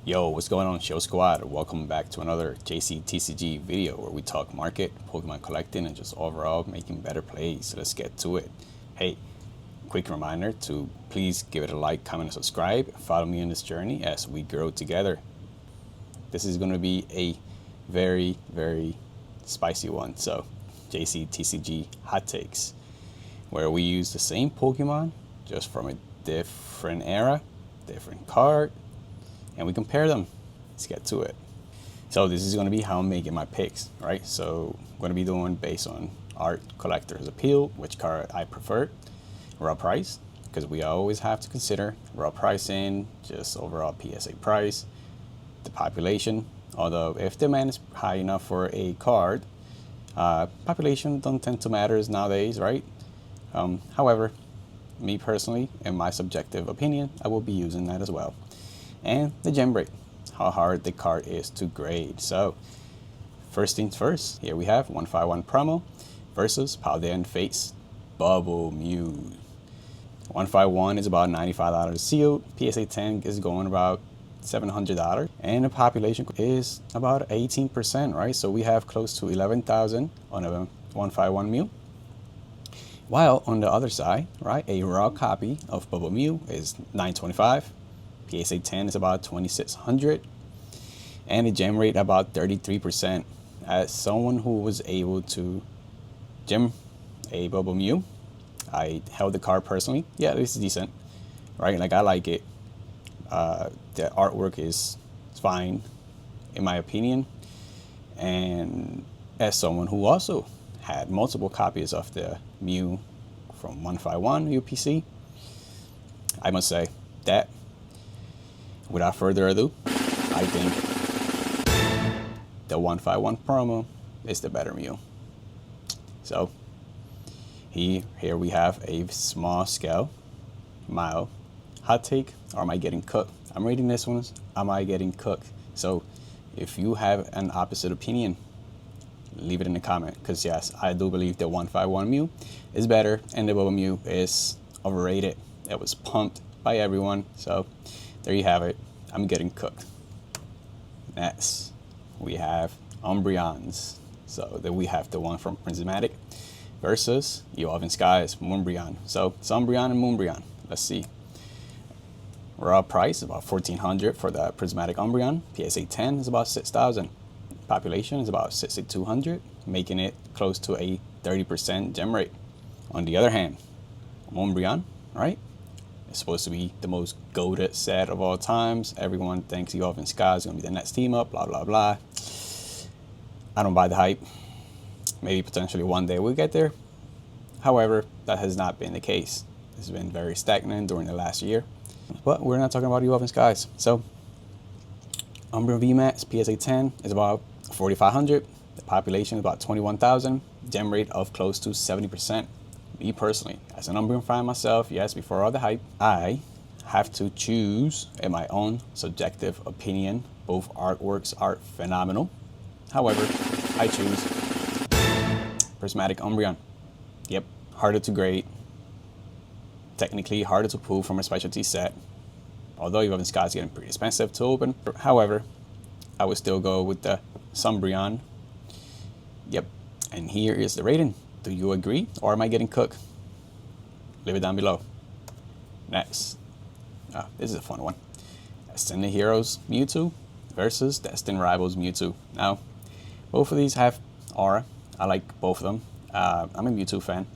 Yo, what's going on, Show Squad? Welcome back to another JCTCG video where we talk market, Pokemon collecting, and just overall making better plays. Let's get to it. Hey, quick reminder to please give it a like, comment, and subscribe. Follow me on this journey as we grow together. This is going to be a very, very spicy one. So, JCTCG hot takes, where we use the same Pokemon just from a different era, different card, and we compare them. Let's get to it. So this is going to be how I'm making my picks, right? So I'm going to be doing based on art collector's appeal, which card I prefer, raw price, because we always have to consider raw pricing, just overall PSA price, the population. Although if demand is high enough for a card, population don't tend to matter nowadays, right? However, me personally, in my subjective opinion, I will be using that as well. And the gem rate, how hard the card is to grade. So first things first, here we have 151 promo versus Paldean Face Bubble Mew. 151 is about $95 sealed. PSA 10 is going about $700, and the population is about 18%, right? So we have close to 11,000 on a 151 Mew. While on the other side, right, a raw copy of Bubble Mew is $925. PSA 10 is about 2,600, and the gem rate about 33%. As someone who was able to gem a Bubble Mew, I held the card personally. Yeah, this is decent, right? Like, I like it. The artwork is fine, in my opinion. And as someone who also had multiple copies of the Mew from 151 UPC, I must say that, without further ado, I think the 151 promo is the better Mew. So here we have a small scale, mild hot take. Or am I getting cooked? I'm reading this one. Am I getting cooked? So if you have an opposite opinion, leave it in the comment. Because yes, I do believe the 151 Mew is better, and the Bubble Mew is overrated. It was pumped by everyone. So there you have it. I'm getting cooked. Next, we have Umbreons. So then we have the one from Prismatic versus Evolving Skies Moonbreon. So it's Umbreon and Moonbreon. Let's see. Raw price about $1,400 for the Prismatic Umbreon. PSA 10 is about 6,000. Population is about 6,200, making it close to a 30% gem rate. On the other hand, Moonbreon, right? It's supposed to be the most goated set of all times. Everyone thinks Evolving Skies is going to be the next team up, blah, blah, blah. I don't buy the hype. Maybe potentially one day we'll get there. However, that has not been the case. It's been very stagnant during the last year. But we're not talking about Evolving Skies. So, Umbreon VMAX PSA 10 is about 4,500. The population is about 21,000. Gem rate of close to 70%. Me personally, as an Umbreon fan myself, yes, before all the hype, I have to choose, in my own subjective opinion. Both artworks are phenomenal. However, I choose Prismatic Umbreon. Yep, harder to grade. Technically harder to pull from a specialty set. Although Evolving Skies is getting pretty expensive to open. However, I would still go with the Umbreon. Yep, and here is the rating. Do you agree, or am I getting cooked? Leave it down below. Next. This is a fun one. Ascended Heroes Mewtwo versus Destined Rivals Mewtwo. Now, both of these have aura. I like both of them. I'm a Mewtwo fan.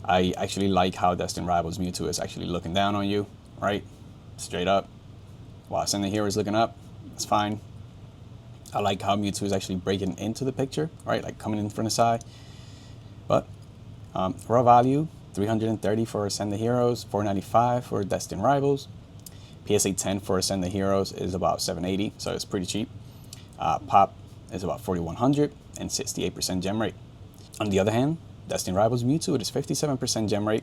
I actually like how Destined Rivals Mewtwo is actually looking down on you, right? Straight up. While Ascended Hero is looking up, it's fine. I like how Mewtwo is actually breaking into the picture, right? Like coming in from the side. But raw value, $330 for Ascended Heroes, $495 for Destined Rivals. PSA 10 for Ascended Heroes is about $780, so it's pretty cheap. Pop is about $4,100 and 68% gem rate. On the other hand, Destined Rivals Mewtwo, it is 57% gem rate,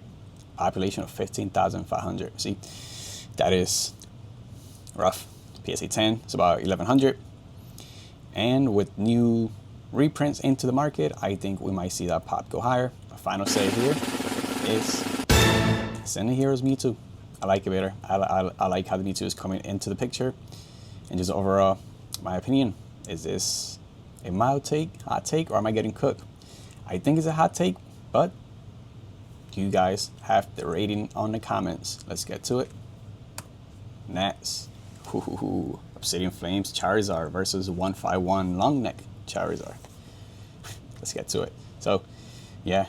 population of 15,500. See, that is rough. PSA 10 is about 1,100. And with new reprints into the market, I think we might see that pop go higher. My final say here is Ascended Heroes Mewtwo. I like it better. I like how the Mewtwo is coming into the picture. And just overall, my opinion, is this a mild take, hot take, or am I getting cooked? I think it's a hot take, but you guys have the rating on the comments. Let's get to it. Next, Obsidian Flames Charizard versus 151 Long Neck Charizard. Let's get to it. So, yeah,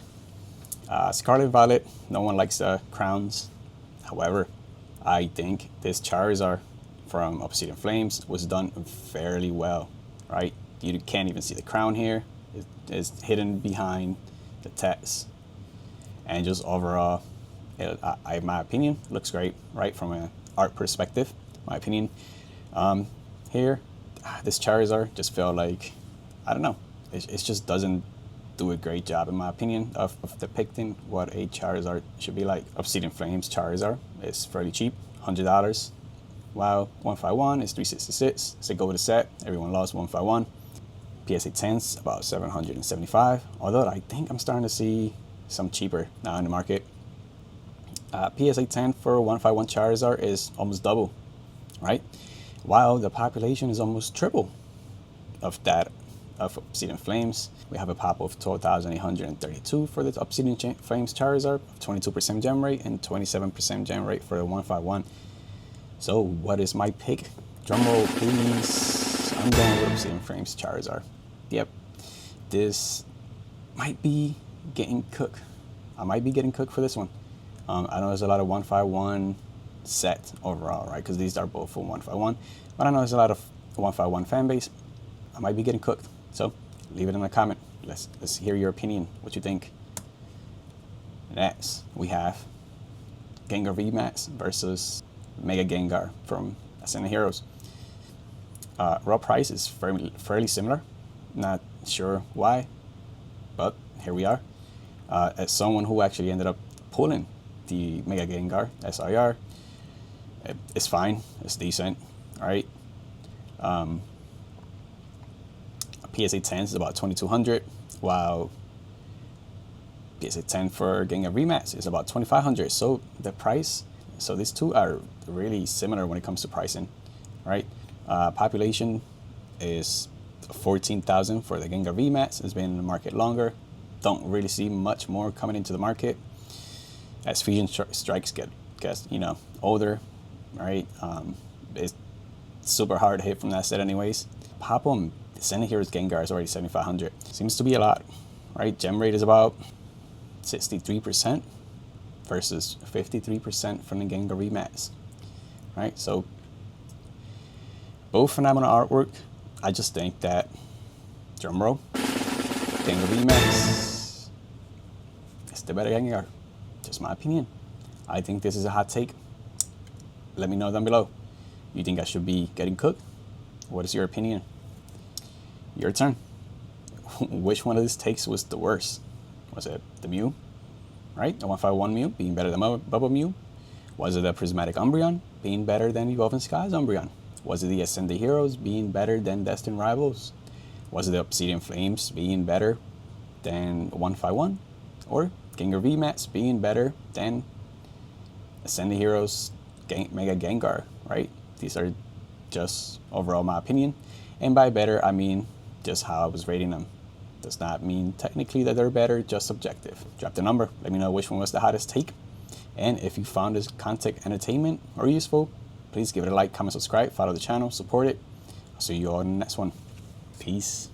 Scarlet Violet, no one likes the crowns. However, I think this Charizard from Obsidian Flames was done fairly well, right? You can't even see the crown here. It's hidden behind the text. And just overall, in my opinion, looks great, right? From an art perspective, my opinion. Here, this Charizard just felt like, I don't know, it just doesn't do a great job, in my opinion, of depicting what a Charizard should be like. Obsidian Flames Charizard is fairly cheap, $100, while 151 is $366. So go with a set. Everyone loves 151. PSA 10's about $775. Although I think I'm starting to see some cheaper now in the market. PSA 10 for 151 Charizard is almost double, right? While the population is almost triple of that of Obsidian Flames. We have a pop of 12,832 for the Obsidian Flames Charizard, 22% gem rate and 27% gem rate for the 151. So what is my pick? Drumroll, please. I'm going with Obsidian Flames Charizard. Yep, this might be getting cooked. I might be getting cooked for this one. I know there's a lot of 151 set overall, right? Because these are both for 151. But I know there's a lot of 151 fan base. I might be getting cooked. So leave it in the comment. Let's hear your opinion. What you think. Next, we have Gengar VMAX versus Mega Gengar from Ascended Heroes. Raw price is fairly similar. Not sure why, but here we are. As someone who actually ended up pulling the Mega Gengar SIR, it's fine. It's decent. All right. PSA 10 is about 2,200, while PSA 10 for Gengar VMAX is about 2,500. So the price, so these two are really similar when it comes to pricing, right? Population is 14,000 for the Gengar VMAX. It's been in the market longer. Don't really see much more coming into the market as Fusion Strikes get older, right? It's super hard to hit from that set anyways. Pop them. Ascended Heroes Gengar is already 7,500. Seems to be a lot, right? Gem rate is about 63% versus 53% from the Gengar VMAX, right? So both phenomenal artwork. I just think that, drumroll, Gengar VMAX is the better Gengar. Just my opinion. I think this is a hot take. Let me know down below. You think I should be getting cooked? What is your opinion? Your turn. Which one of these takes was the worst? Was it the Mew, right? The 151 Mew being better than Bubble Mew? Was it the Prismatic Umbreon being better than Evolving Skies Umbreon? Was it the Ascended Heroes being better than Destined Rivals? Was it the Obsidian Flames being better than 151? Or Gengar VMAX being better than Ascended Heroes Mega Gengar, right? These are just overall my opinion. And by better, I mean just how I was rating them. Does not mean technically that they're better, just subjective. Drop the number. Let me know which one was the hottest take. And if you found this content entertainment or useful, please give it a like, comment, subscribe, follow the channel, support it. I'll see you all in the next one. Peace.